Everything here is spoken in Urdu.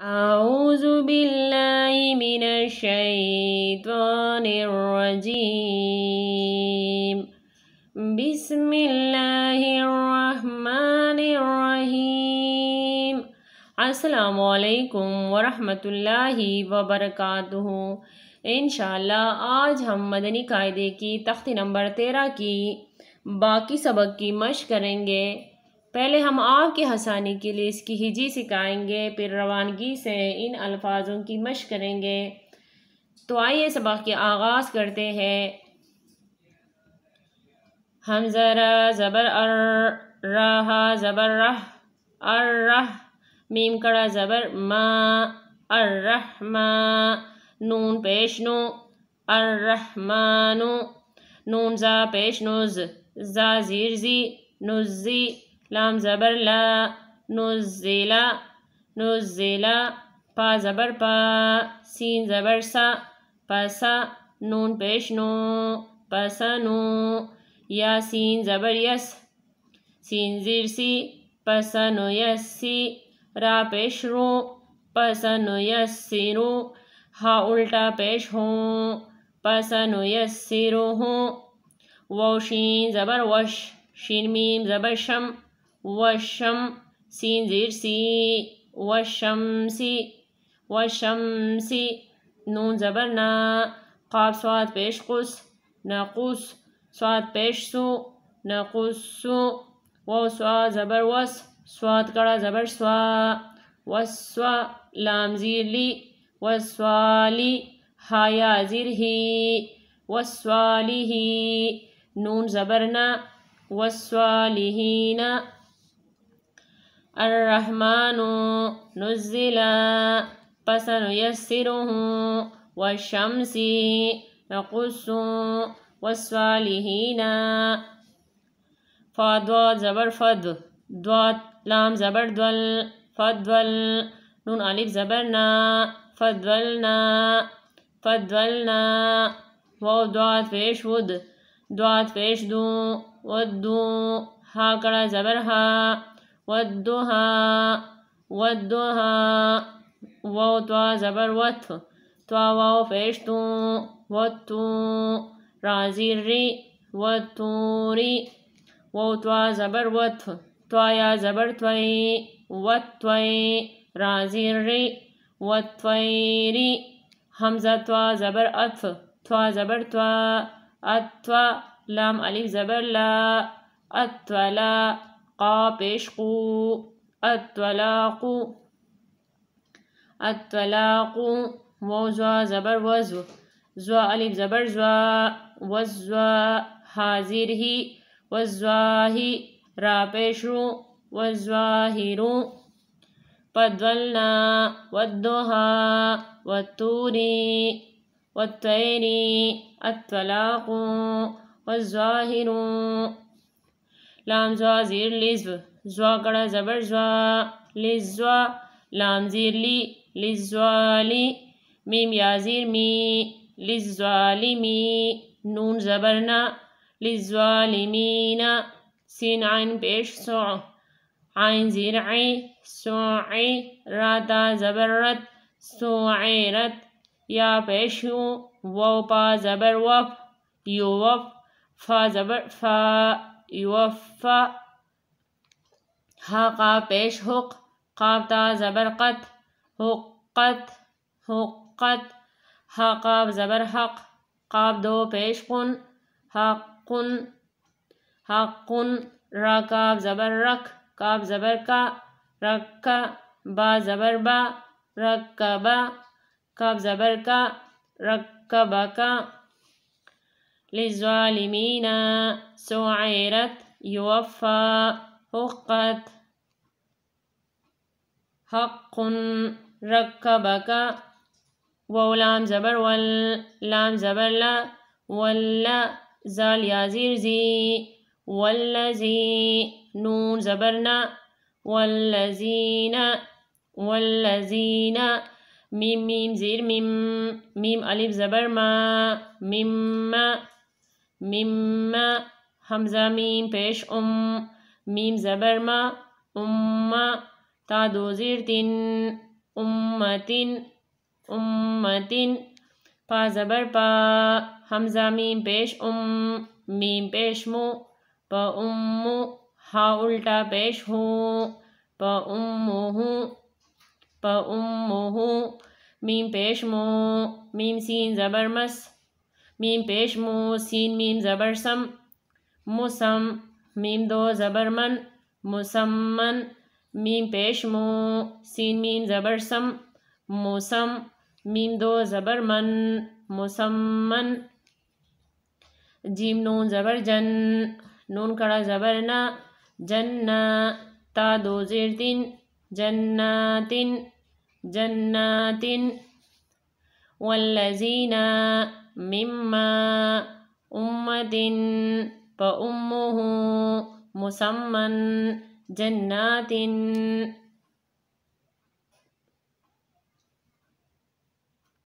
اعوذ باللہ من الشیطان الرجیم بسم اللہ الرحمن الرحیم۔ السلام علیکم ورحمۃ اللہ وبرکاتہ۔ انشاءاللہ آج ہم مدنی قاعدے کی تختی نمبر 13 کی باقی سبق کی مشق کریں گے۔ پہلے ہم آپ کے آسانی کے لیے اس کی ہجی سکھائیں گے، پھر روانگی سے ان الفاظوں کی مشق کریں گے۔ تو آئیے سبق کے آغاز کرتے ہیں۔ حمزہ را زبر ار، راہا زبر رہ، الرح، میم کڑا زبر ما، الرحمن، نون پیش نو، الرحمن، نون زا پیش نوز، زا زیر زی، نزی، لام زبر لا، نزلا، نزلا، پا زبر پا، سین زبر سا، پسا، نون پیش نو، پسنو، یا سین زبر یس، سین زیر سی، پسنو یسی، را پیش رو، پسنو یسیرو، ہا الٹا پیش ہوں، پسنو یسیرو ہوں، وو شین زبر وش، شین میم زبر شم، وشم، سین زیر سی، وشمسی، وشمسی، نون زبر نا، قاف صاد پیش قس، نقص، صاد پیش سو، نقصو، وو صاد زبر وس، صاد کڑا زبر سوا، وسوا، لام زیر لی، وسوالی، ہا یا زیر ہی، وسوالیہی، نون زبر نا، وسوالیہین، الرحمن نزلا، پسن یسرہ، والشمسی نقص، والصالحین، فادواد زبر فد، دواد لام زبر دول، فدول، نون الف زبر نا، فدولنا، فدولنا، واو دواد پیش ود، دواد پیش دو، ودو، ہا کڑا زبر ہا، ودوہا، ودوہا، واو توا زبر وت، توا واو پیش تو، وتو، را زیر ری، وتوری، واو توا زبر وت، توا یا زبر توئی، وتوئی، را زیر ری، وتویری، حمزہ توا زبر اتھ، توا زبر توا، اتوا، لام الف زبر لا، اتولا، قا پیش قو، الطلاقو، الطلاقو، واو زوا زبر وز، زوا الف زبر زوا، وزوا، ہا زیر ہی، وزواہی، را پیش رو، وزواہرو، پدولنا، ودوہا، والطوری، والطیری، الطلاقو، والظاہرو، لام زوا زیر لزو، زوا کڑا زبر زوا، لزوا، لام زیر لی، لزوالی، میم یا زیر می، لزوالمی، نون زبر نا، لزوالمین، سین عین پیش سو، عین زیر عی، سوعی، راتا زبر رت، سوعیرت، یا پیش یو، واو پا زبر وف، یووف، فا زبر فا، یوفا، ہا قاف پیش حق، قاف تا زبر قط، حقت، حقت، ہا قاف زبر حق، قاف دو پیش قن، حقن، حقن، را قاف زبر رکھ، قاف زبر کا، رکھا، با زبر با، رکبا، قاف زبر کا، رکبکا، للظالمین، سعیرت، یوفا، حقت، حق، رکبکا، واو لام زبر ول، لام زبر لا، ولا، زال یا زیر زی، والذی، نون زبر نا، والذین، والذین، میم میم زیر میم، میم الف زبر ما، مما، مما، حمزہ میم پیش میم زبر ما، امہ، تا دو زیر تین، امتن امتن، پا زبر پا، حمزہ میم پیش میم پیش مو، پا امو، ہا الٹا پیش ہوں، پا امہو، پا امہو، میم پیش مو، میم سین زبر مس، میم پیش مو، سین میم زبر سم، مسم، میم دو زبر من، مسمن، میم پیش مو، سین میم زبر سم، مسم، میم دو زبر من، مسمن، جیم نون زبر جن، نون کڑا زبر نا، جنہ، تا دو زیر تین، جناتن جناتن، والذین مما امتن، پا امہو، مسمن، جناتن